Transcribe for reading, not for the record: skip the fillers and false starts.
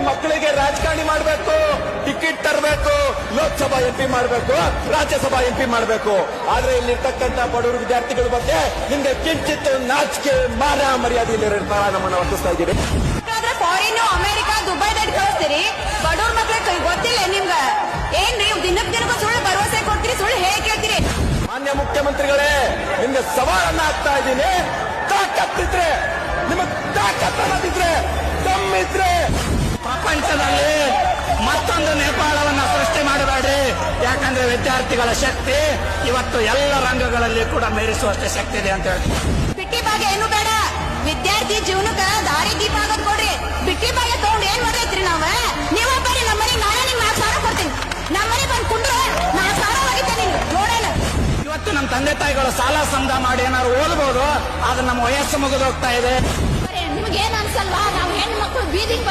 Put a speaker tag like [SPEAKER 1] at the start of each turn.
[SPEAKER 1] ಮಕ್ಕಳಿಗೆ ರಾಜಕಾರಣಿ ಮಾಡಬೇಕು, ಟಿಕೆಟ್ ತರಬೇಕು, ಲೋಕಸಭಾ MP ಮಾಡಬೇಕು, ರಾಜ್ಯಸಭಾ MP ಮಾಡಬೇಕು. ಆದ್ರೆ ಇಲ್ಲಿರ್ತಕ್ಕಂಥ ಬಡವರು ವಿದ್ಯಾರ್ಥಿಗಳ ಬಗ್ಗೆ ನಿಮ್ಗೆ ಕಿಂಚಿತ್ ನಾಚಿಕೆ ಮಾನ ಮರ್ಯಾದೆ ಇಲ್ಲಿರ್ತಾರ ನಮ್ಮನ್ನ ವರ್ತಿಸ್ತಾ ಇದ್ದೀರಿ.
[SPEAKER 2] ಫಾರಿನ್ ಅಮೆರಿಕ ದುಬೈದಲ್ಲಿ ಕಳಿಸ್ತೀರಿ, ಬಡವ್ರ ಮಕ್ಳಿಗೆ ಗೊತ್ತಿಲ್ಲ ನಿಮ್ಗ ಏನ್ರಿ? ದಿನಕ್ಕೂ ಸುಳ್ಳು ಭರವಸೆ ಕೊಡ್ತೀರಿ, ಸುಳ್ಳು ಹೇಗೆ ಕೇಳ್ತೀರಿ?
[SPEAKER 1] ಮಾನ್ಯ ಮುಖ್ಯಮಂತ್ರಿಗಳೇ, ನಿಮ್ಗೆ ಸವಾಲನ್ನ ಹಾಕ್ತಾ ಇದ್ದೀನಿ. ತಾಕತ್ತಿದ್ರೆ, ನಿಮಗ್ ತಾಕತ್ತಿದ್ರೆ, ದಮ್ಮಿದ್ರೆ
[SPEAKER 3] ಪ್ರಪಂಚದಲ್ಲಿ ಮತ್ತೊಂದು ನೇಪಾಳವನ್ನ ಸೃಷ್ಟಿ ಮಾಡಬೇಡ್ರಿ. ಯಾಕಂದ್ರೆ ವಿದ್ಯಾರ್ಥಿಗಳ ಶಕ್ತಿ ಇವತ್ತು ಎಲ್ಲ ರಂಗಗಳಲ್ಲಿ ಕೂಡ ಮೀರಿಸುವಷ್ಟೇ ಶಕ್ತಿ ಇದೆ ಅಂತ ಹೇಳಿ.
[SPEAKER 2] ಬಿಟ್ಟಿ ಭಾಗ ಏನು ಬೇಡ, ವಿದ್ಯಾರ್ಥಿ ಜೀವನಕ್ಕ ದಾರಿ ದೀಪ ಆಗೋದ್ ಕೊಡ್ರಿ. ಬಿಟ್ಟಿ ಭಾಗ ತಗೊಂಡು ಏನ್ ಮಾಡೈತ್ರಿ? ನೀವ ಬರ್ರಿ ನಮ್ಮನೆಗೆ, ನಾನೇ ನಿಮ್ಗೆ 4,000 ಕೊಡ್ತೀನಿ. ನಮ್ಮನೆ ಬಂದು ಕುಂಡ್ರೆ 4,000 ಹೋಗಿದ್ದೆ ನಿಮ್ಗೆ ನೋಡೋಣ.
[SPEAKER 3] ಇವತ್ತು ನಮ್ಮ ತಂದೆ ತಾಯಿಗಳು ಸಾಲ ಸಮದ ಮಾಡಿ ಏನಾದ್ರು ಓದಬಹುದು, ಆದ್ರೆ ನಮ್ಮ ವಯಸ್ಸು ಮುಗಿದೋಗ್ತಾ ಇದೆ.
[SPEAKER 2] ನಿಮ್ಗೆ ಏನ್ ಅನ್ಸಲ್ವಾ? ನಾವು ಹೆಣ್ಣು ಮಕ್ಕಳು ಬೀದಿಗೆ